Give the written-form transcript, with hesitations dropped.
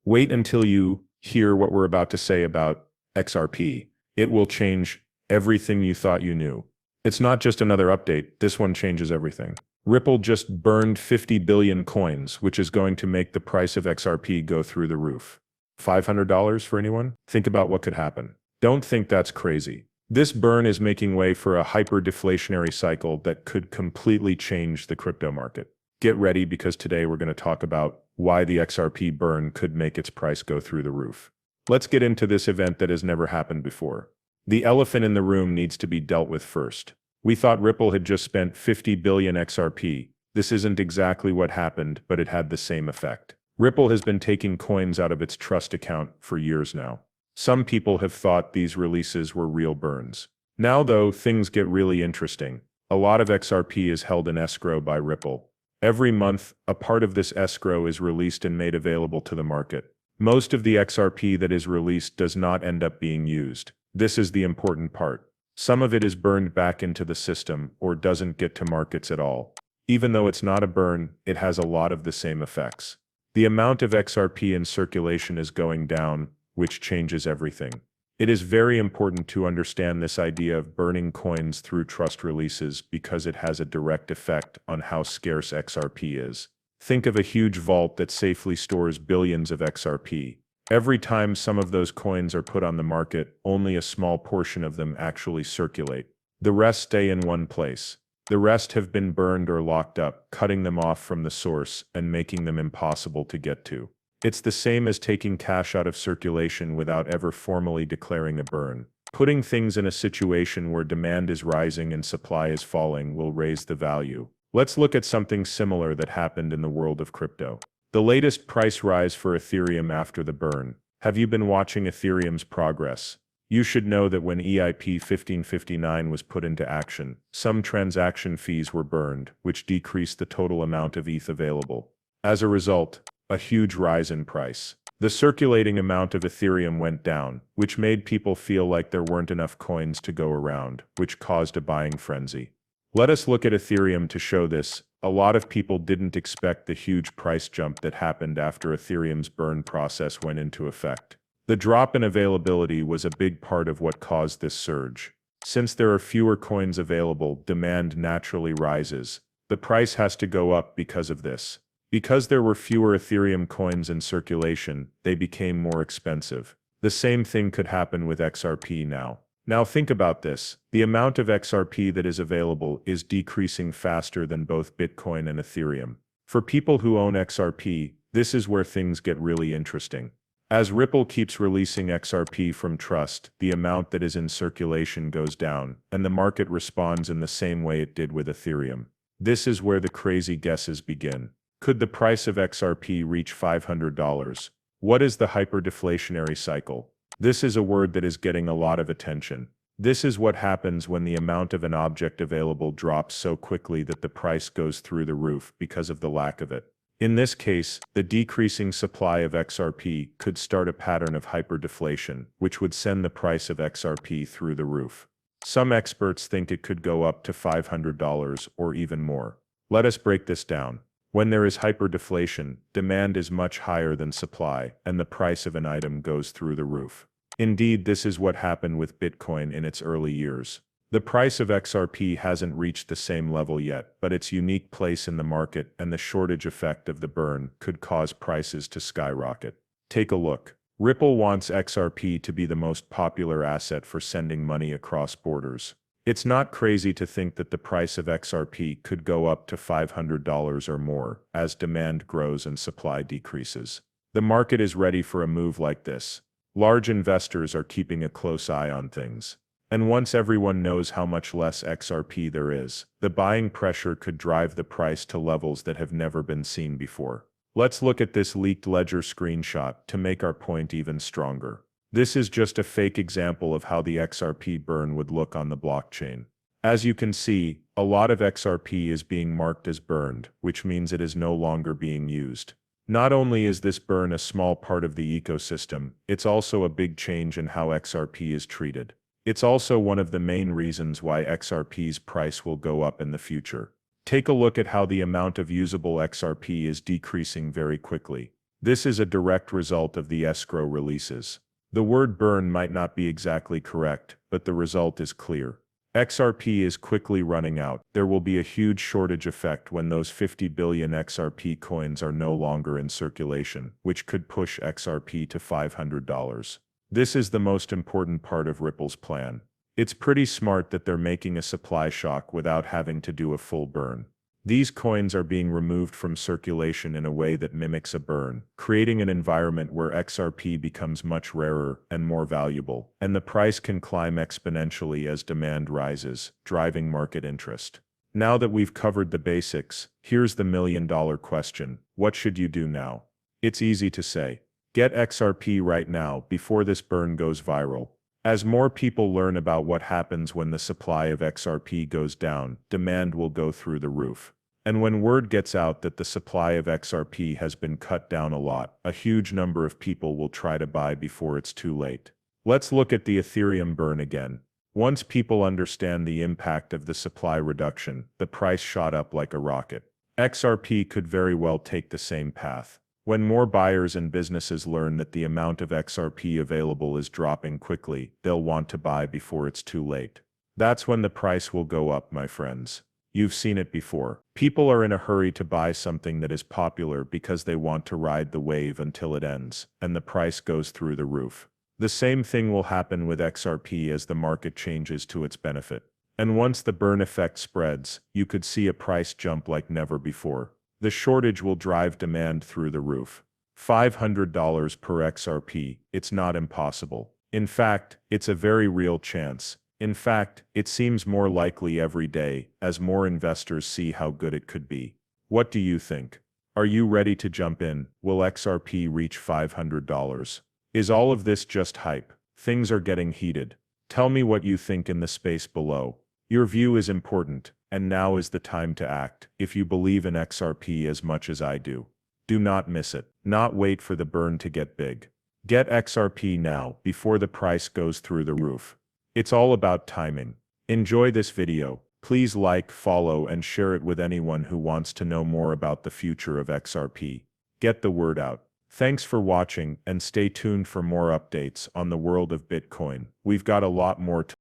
Wait until you hear what we're about to say about XRP. It will change everything you thought you knew. It's not just another update, this one changes everything. Ripple just burned 50 billion coins, which is going to make the price of XRP go through the roof. $500 for anyone? Think about what could happen. Don't think that's crazy. This burn is making way for a hyper-deflationary cycle that could completely change the crypto market. Get ready because today we're going to talk about why the XRP burn could make its price go through the roof. Let's get into this event that has never happened before. The elephant in the room needs to be dealt with first. We thought Ripple had just spent 50 billion XRP. This isn't exactly what happened, but it had the same effect. Ripple has been taking coins out of its trust account for years now. Some people have thought these releases were real burns. Now though, things get really interesting. A lot of XRP is held in escrow by Ripple. Every month, a part of this escrow is released and made available to the market. Most of the XRP that is released does not end up being used. This is the important part. Some of it is burned back into the system or doesn't get to markets at all. Even though it's not a burn, it has a lot of the same effects. The amount of XRP in circulation is going down, which changes everything. It is very important to understand this idea of burning coins through trust releases because it has a direct effect on how scarce XRP is. Think of a huge vault that safely stores billions of XRP. Every time some of those coins are put on the market, only a small portion of them actually circulate. The rest stay in one place. The rest have been burned or locked up, cutting them off from the source and making them impossible to get to. It's the same as taking cash out of circulation without ever formally declaring a burn. Putting things in a situation where demand is rising and supply is falling will raise the value. Let's look at something similar that happened in the world of crypto. The latest price rise for Ethereum after the burn. Have you been watching Ethereum's progress? You should know that when EIP 1559 was put into action, some transaction fees were burned, which decreased the total amount of ETH available. As a result, a huge rise in price. The circulating amount of Ethereum went down, which made people feel like there weren't enough coins to go around, which caused a buying frenzy. Let us look at Ethereum to show this. A lot of people didn't expect the huge price jump that happened after Ethereum's burn process went into effect. The drop in availability was a big part of what caused this surge. Since there are fewer coins available, demand naturally rises. The price has to go up because of this. Because there were fewer Ethereum coins in circulation, they became more expensive. The same thing could happen with XRP now. Now think about this. The amount of XRP that is available is decreasing faster than both Bitcoin and Ethereum. For people who own XRP, this is where things get really interesting. As Ripple keeps releasing XRP from trust, the amount that is in circulation goes down, and the market responds in the same way it did with Ethereum. This is where the crazy guesses begin. Could the price of XRP reach $500? What is the hyperdeflationary cycle? This is a word that is getting a lot of attention. This is what happens when the amount of an object available drops so quickly that the price goes through the roof because of the lack of it. In this case, the decreasing supply of XRP could start a pattern of hyperdeflation, which would send the price of XRP through the roof. Some experts think it could go up to $500 or even more. Let us break this down. When there is hyperdeflation, demand is much higher than supply, and the price of an item goes through the roof. Indeed, this is what happened with Bitcoin in its early years. The price of XRP hasn't reached the same level yet, but its unique place in the market and the shortage effect of the burn could cause prices to skyrocket. Take a look. Ripple wants XRP to be the most popular asset for sending money across borders. It's not crazy to think that the price of XRP could go up to $500 or more as demand grows and supply decreases. The market is ready for a move like this. Large investors are keeping a close eye on things. And once everyone knows how much less XRP there is, the buying pressure could drive the price to levels that have never been seen before. Let's look at this leaked ledger screenshot to make our point even stronger. This is just a fake example of how the XRP burn would look on the blockchain. As you can see, a lot of XRP is being marked as burned, which means it is no longer being used. Not only is this burn a small part of the ecosystem, it's also a big change in how XRP is treated. It's also one of the main reasons why XRP's price will go up in the future. Take a look at how the amount of usable XRP is decreasing very quickly. This is a direct result of the escrow releases. The word burn might not be exactly correct, but the result is clear. XRP is quickly running out. There will be a huge shortage effect when those 50 billion XRP coins are no longer in circulation, which could push XRP to $500. This is the most important part of Ripple's plan. It's pretty smart that they're making a supply shock without having to do a full burn. These coins are being removed from circulation in a way that mimics a burn, creating an environment where XRP becomes much rarer and more valuable, and the price can climb exponentially as demand rises, driving market interest. Now that we've covered the basics, here's the million-dollar question: what should you do now? It's easy to say. Get XRP right now before this burn goes viral. As more people learn about what happens when the supply of XRP goes down, demand will go through the roof. And when word gets out that the supply of XRP has been cut down a lot, a huge number of people will try to buy before it's too late. Let's look at the Ethereum burn again. Once people understand the impact of the supply reduction, the price shot up like a rocket. XRP could very well take the same path. When more buyers and businesses learn that the amount of XRP available is dropping quickly, they'll want to buy before it's too late. That's when the price will go up, my friends. You've seen it before. People are in a hurry to buy something that is popular because they want to ride the wave until it ends, and the price goes through the roof. The same thing will happen with XRP as the market changes to its benefit. And once the burn effect spreads, you could see a price jump like never before. The shortage will drive demand through the roof. $500 per XRP, it's not impossible. In fact, it's a very real chance. In fact, it seems more likely every day as more investors see how good it could be. What do you think? Are you ready to jump in? Will XRP reach $500? Is all of this just hype? Things are getting heated. Tell me what you think in the space below. Your view is important, and now is the time to act, if you believe in XRP as much as I do. Do not miss it. Not wait for the burn to get big. Get XRP now, before the price goes through the roof. It's all about timing. Enjoy this video. Please like, follow, and share it with anyone who wants to know more about the future of XRP. Get the word out. Thanks for watching, and stay tuned for more updates on the world of Bitcoin. We've got a lot more to